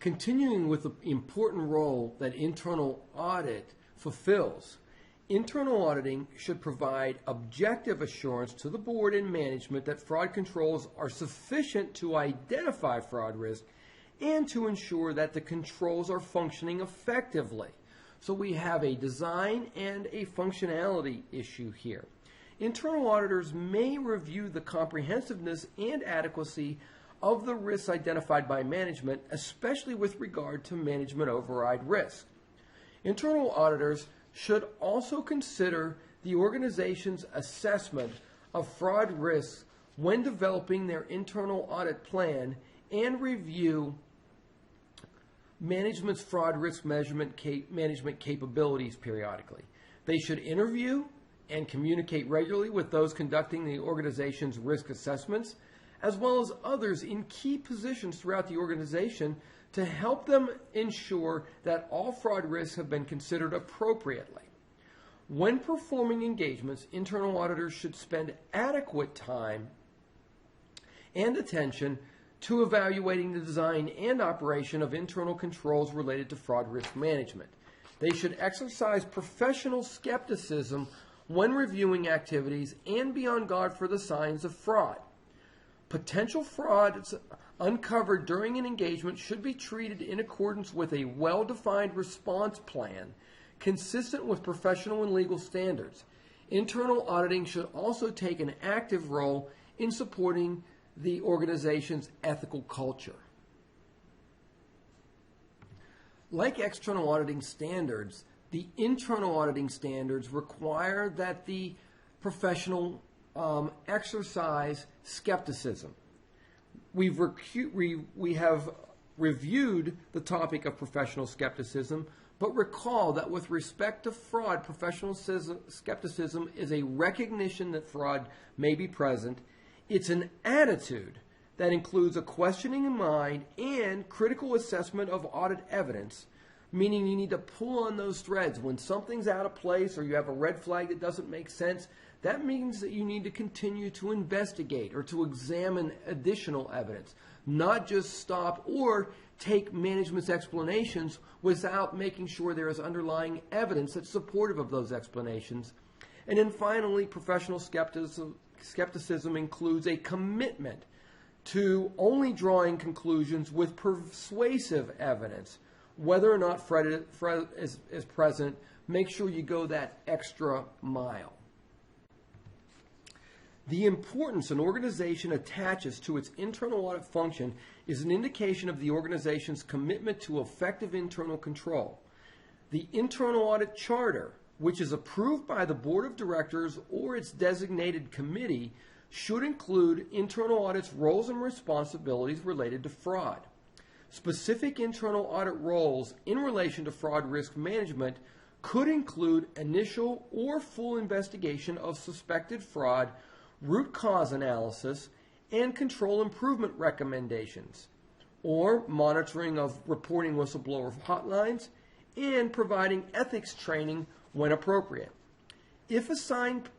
Continuing with the important role that internal audit fulfills, internal auditing should provide objective assurance to the board and management that fraud controls are sufficient to identify fraud risk and to ensure that the controls are functioning effectively. So we have a design and a functionality issue here. Internal auditors may review the comprehensiveness and adequacy of the risks identified by management, especially with regard to management override risk. Internal auditors should also consider the organization's assessment of fraud risks when developing their internal audit plan and review management's fraud risk management capabilities periodically. They should interview and communicate regularly with those conducting the organization's risk assessments, as well as others in key positions throughout the organization to help them ensure that all fraud risks have been considered appropriately. When performing engagements, internal auditors should spend adequate time and attention to evaluating the design and operation of internal controls related to fraud risk management. They should exercise professional skepticism when reviewing activities and be on guard for the signs of fraud. Potential frauds uncovered during an engagement should be treated in accordance with a well-defined response plan consistent with professional and legal standards. Internal auditing should also take an active role in supporting the organization's ethical culture. Like external auditing standards, the internal auditing standards require that the professional exercise skepticism. We have reviewed the topic of professional skepticism, but recall that with respect to fraud, professional skepticism is a recognition that fraud may be present. It's an attitude that includes a questioning in mind and critical assessment of audit evidence, meaning you need to pull on those threads. When something's out of place or you have a red flag that doesn't make sense, that means that you need to continue to investigate or to examine additional evidence, not just stop or take management's explanations without making sure there is underlying evidence that's supportive of those explanations. And then finally, professional skepticism includes a commitment to only drawing conclusions with persuasive evidence. Whether or not fraud is present, make sure you go that extra mile. The importance an organization attaches to its internal audit function is an indication of the organization's commitment to effective internal control. The Internal Audit Charter, which is approved by the Board of Directors or its designated committee, should include internal audit's roles and responsibilities related to fraud. Specific internal audit roles in relation to fraud risk management could include initial or full investigation of suspected fraud, root cause analysis, and control improvement recommendations, or monitoring of reporting whistleblower hotlines, and providing ethics training when appropriate. If assigned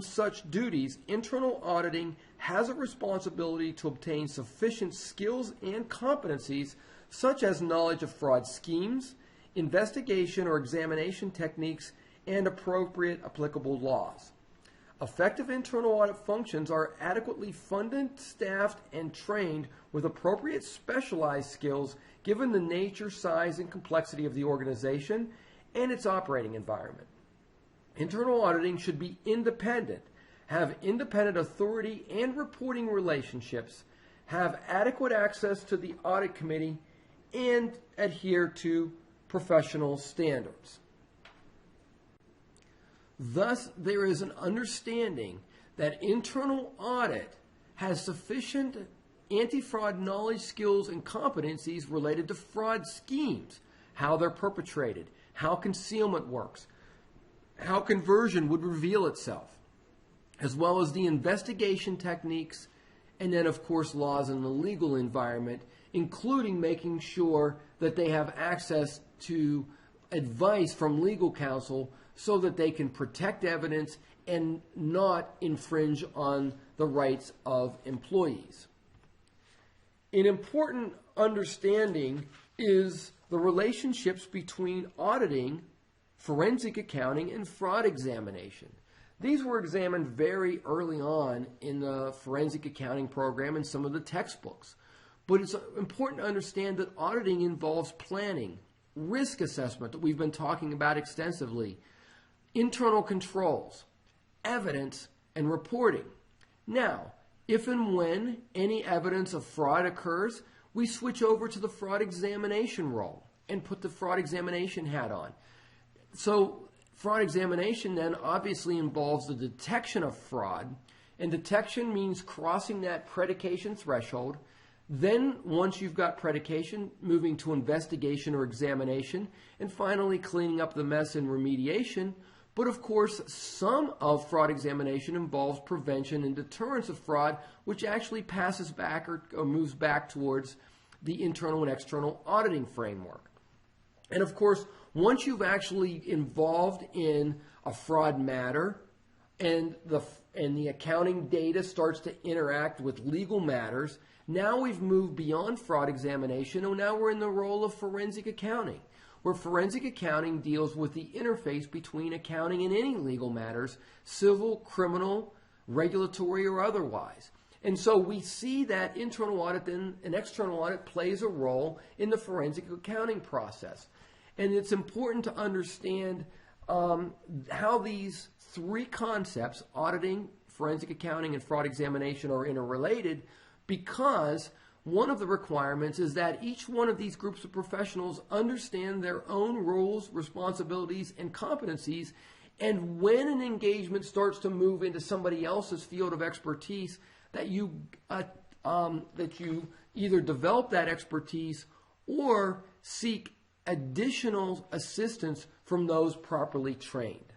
such duties, internal auditing has a responsibility to obtain sufficient skills and competencies such as knowledge of fraud schemes, investigation or examination techniques, and appropriate applicable laws. Effective internal audit functions are adequately funded, staffed, and trained with appropriate specialized skills given the nature, size, and complexity of the organization and its operating environment. Internal auditing should be independent, have independent authority and reporting relationships, have adequate access to the audit committee, and adhere to professional standards. Thus, there is an understanding that internal audit has sufficient anti-fraud knowledge, skills, and competencies related to fraud schemes, how they're perpetrated, how concealment works, how conversion would reveal itself, as well as the investigation techniques, and then, of course, laws in the legal environment, including making sure that they have access to advice from legal counsel so that they can protect evidence and not infringe on the rights of employees. An important understanding is the relationships between auditing, forensic accounting, and fraud examination. These were examined very early on in the forensic accounting program and some of the textbooks. But it's important to understand that auditing involves planning, risk assessment that we've been talking about extensively, internal controls, evidence, and reporting. Now, if and when any evidence of fraud occurs, we switch over to the fraud examination role and put the fraud examination hat on. So fraud examination then obviously involves the detection of fraud, and detection means crossing that predication threshold. Then, once you've got predication, moving to investigation or examination, and finally cleaning up the mess and remediation. But of course, some of fraud examination involves prevention and deterrence of fraud, which actually passes back or moves back towards the internal and external auditing framework. And of course, once you've actually involved in a fraud matter and the accounting data starts to interact with legal matters, now we've moved beyond fraud examination, and now we're in the role of forensic accounting, where forensic accounting deals with the interface between accounting and any legal matters, civil, criminal, regulatory, or otherwise. And so we see that internal audit and external audit plays a role in the forensic accounting process. And it's important to understand how these three concepts, auditing, forensic accounting, and fraud examination, are interrelated, because one of the requirements is that each one of these groups of professionals understand their own roles, responsibilities, and competencies. And when an engagement starts to move into somebody else's field of expertise, that you either develop that expertise or seek additional assistance from those properly trained.